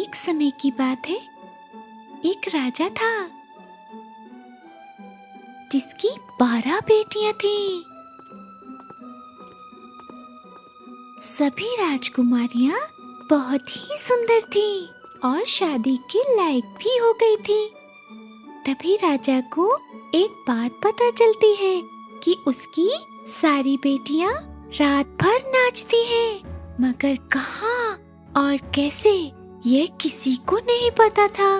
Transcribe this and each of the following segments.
एक समय की बात है, एक राजा था जिसकी 12 बेटियां थीं। सभी राजकुमारियां बहुत ही सुंदर थीं और शादी के लायक भी हो गई थीं। तभी राजा को एक बात पता चलती है कि उसकी सारी बेटियां रात भर नाचती हैं, मगर कहाँ और कैसे ये किसी को नहीं पता था।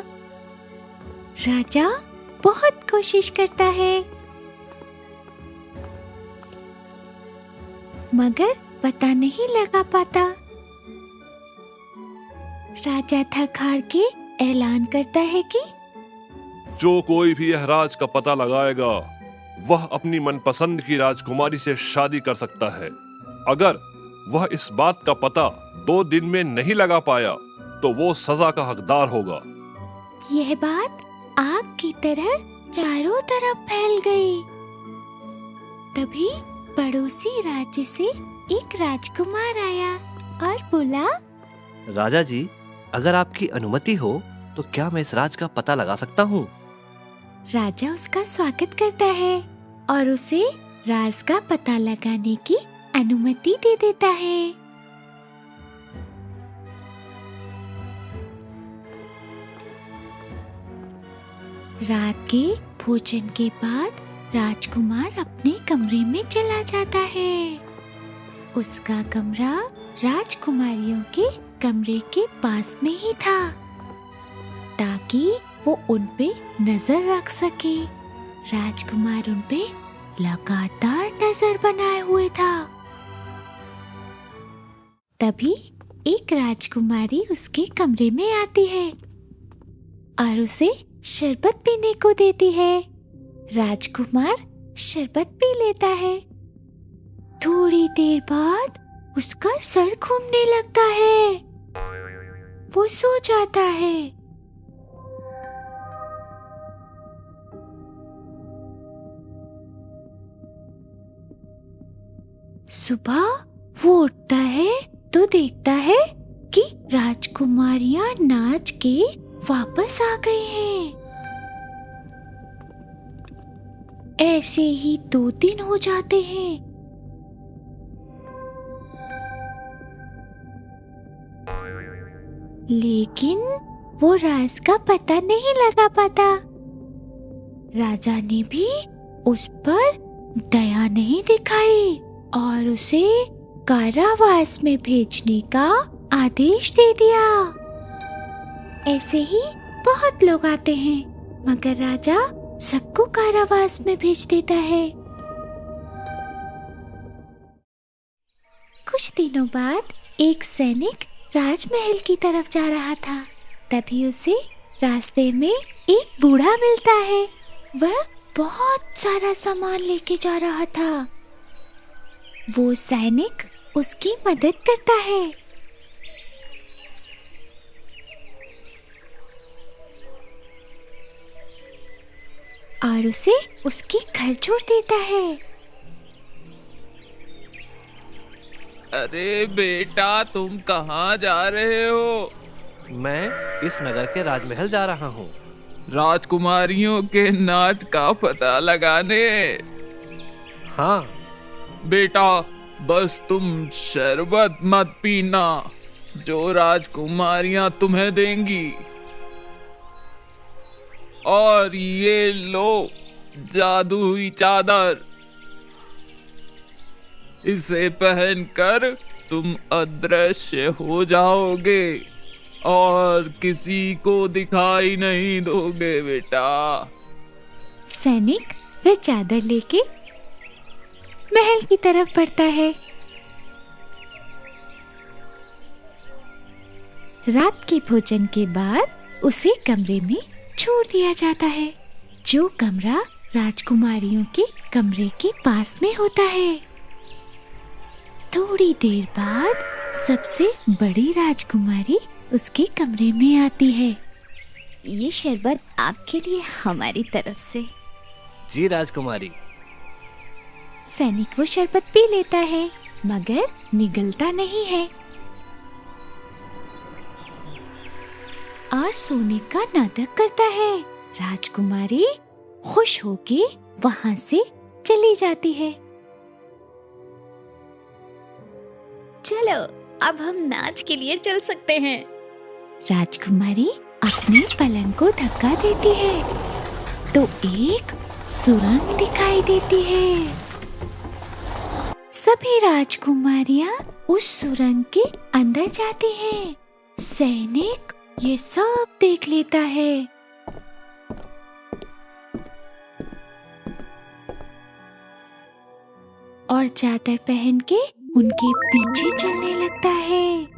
राजा बहुत कोशिश करता है, मगर पता नहीं लगा पाता। राजा थक हार के ऐलान करता है कि जो कोई भी यह राज का पता लगाएगा वह अपनी मनपसंद की राजकुमारी से शादी कर सकता है। अगर वह इस बात का पता 2 दिन में नहीं लगा पाया तो वो सजा का हकदार होगा। यह बात आग की तरह चारों तरफ फैल गई। तभी पड़ोसी राज्य से एक राजकुमार आया और बोला, राजा जी, अगर आपकी अनुमति हो तो क्या मैं इस राज का पता लगा सकता हूँ? राजा उसका स्वागत करता है और उसे राज का पता लगाने की अनुमति दे देता है। रात के भोजन के बाद राजकुमार अपने कमरे में चला जाता है। उसका कमरा राजकुमारियों के कमरे के पास में ही था ताकि वो उन पे नजर रख सके। राजकुमार उन पे लगातार नजर बनाए हुए था। तभी एक राजकुमारी उसके कमरे में आती है और उसे शरबत पीने को देती है। राजकुमार शरबत पी लेता है। थोड़ी देर बाद उसका सर घूमने लगता है। वो सो जाता है। सुबह वो उठता है तो देखता है कि राजकुमारियां नाच के वापस आ गई हैं। ऐसे ही 2 दिन हो जाते हैं। लेकिन वो राज का पता नहीं लगा पाता। राजा ने भी उस पर दया नहीं दिखाई और उसे कारावास में भेजने का आदेश दे दिया। ऐसे ही बहुत लोग आते हैं, मगर राजा सबको कारावास में भेज देता है। कुछ दिनों बाद एक सैनिक राजमहल की तरफ जा रहा था। तभी उसे रास्ते में एक बूढ़ा मिलता है। वह बहुत सारा सामान लेके जा रहा था। वो सैनिक उसकी मदद करता है। और उसे उसके घर छोड़ देता है। अरे बेटा, तुम कहाँ जा रहे हो? मैं इस नगर के राजमहल जा रहा हूँ। राजकुमारियों के नाच का पता लगाने? हाँ बेटा, बस तुम शरबत मत पीना जो राजकुमारियां तुम्हें देंगी। और ये लो जादुई चादर, इसे पहनकर तुम अदृश्य हो जाओगे और किसी को दिखाई नहीं दोगे बेटा। सैनिक वह चादर लेके महल की तरफ बढ़ता है। रात के भोजन के बाद उसे कमरे में छोड़ दिया जाता है, जो कमरा राजकुमारियों के कमरे के पास में होता है। थोड़ी देर बाद सबसे बड़ी राजकुमारी उसके कमरे में आती है। ये शरबत आपके लिए हमारी तरफ से। जी राजकुमारी। सैनिक वो शरबत पी लेता है, मगर निगलता नहीं है। और सोने का नाटक करता है। राजकुमारी खुश होके वहाँ से चली जाती है। चलो अब हम नाच के लिए चल सकते हैं। राजकुमारी अपने पलंग को धक्का देती है तो एक सुरंग दिखाई देती है। सभी राजकुमारियां उस सुरंग के अंदर जाती हैं। सैनिक ये सब देख लेता है। और चादर पहन के उनके पीछे चलने लगता है।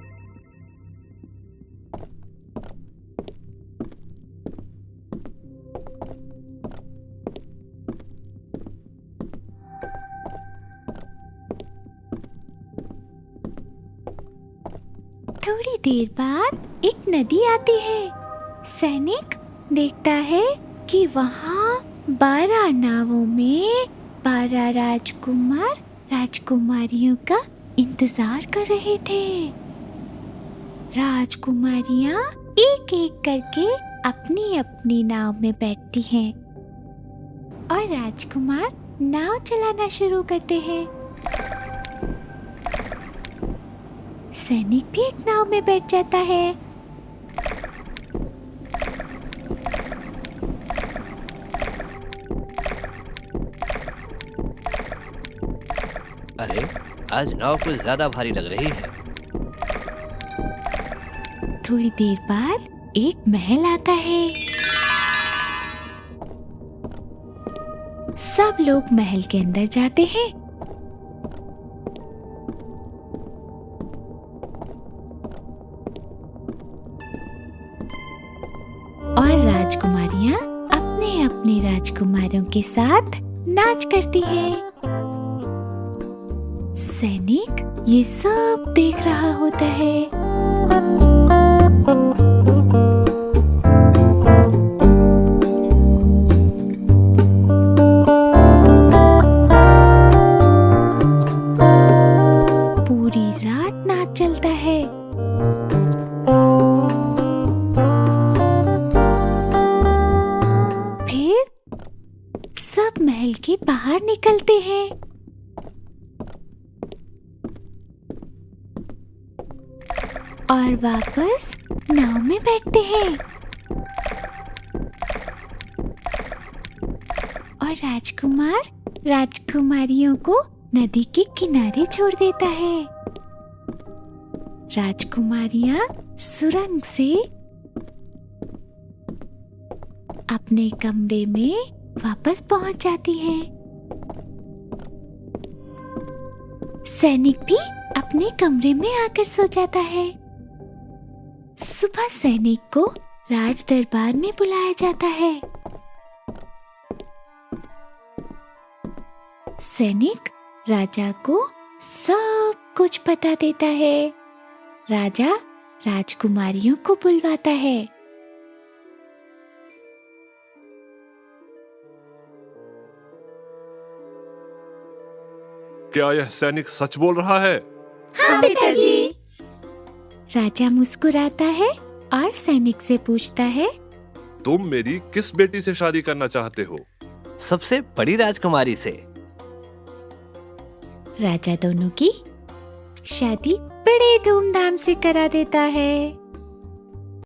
थोड़ी देर बाद एक नदी आती है। सैनिक देखता है कि वहाँ 12 नावों में 12 राजकुमार राजकुमारियों का इंतजार कर रहे थे। राजकुमारियां एक एक करके अपनी अपनी नाव में बैठती हैं और राजकुमार नाव चलाना शुरू करते हैं। सैनिक भी एक नाव में बैठ जाता है। अरे, आज नाव कुछ ज्यादा भारी लग रही है। थोड़ी देर बाद एक महल आता है। सब लोग महल के अंदर जाते हैं। और राजकुमारियां अपने अपने राजकुमारों के साथ नाच करती हैं। सैनिक ये सब देख रहा होता है। पूरी रात नाच चलता है। फिर सब महल के बाहर निकलते हैं। और वापस नाव में बैठते हैं। और राजकुमार राजकुमारियों को नदी के किनारे छोड़ देता है। राजकुमारियां सुरंग से अपने कमरे में वापस पहुंच जाती हैं। सैनिक भी अपने कमरे में आकर सो जाता है। सुबह सैनिक को राज दरबार में बुलाया जाता है। सैनिक राजा को सब कुछ बता देता है। राजा राजकुमारियों को बुलवाता है। क्या यह सैनिक सच बोल रहा है? हाँ पिताजी। राजा मुस्कुराता है और सैनिक से पूछता है, तुम मेरी किस बेटी से शादी करना चाहते हो? सबसे बड़ी राजकुमारी से। राजा दोनों की शादी बड़े धूमधाम से करा देता है।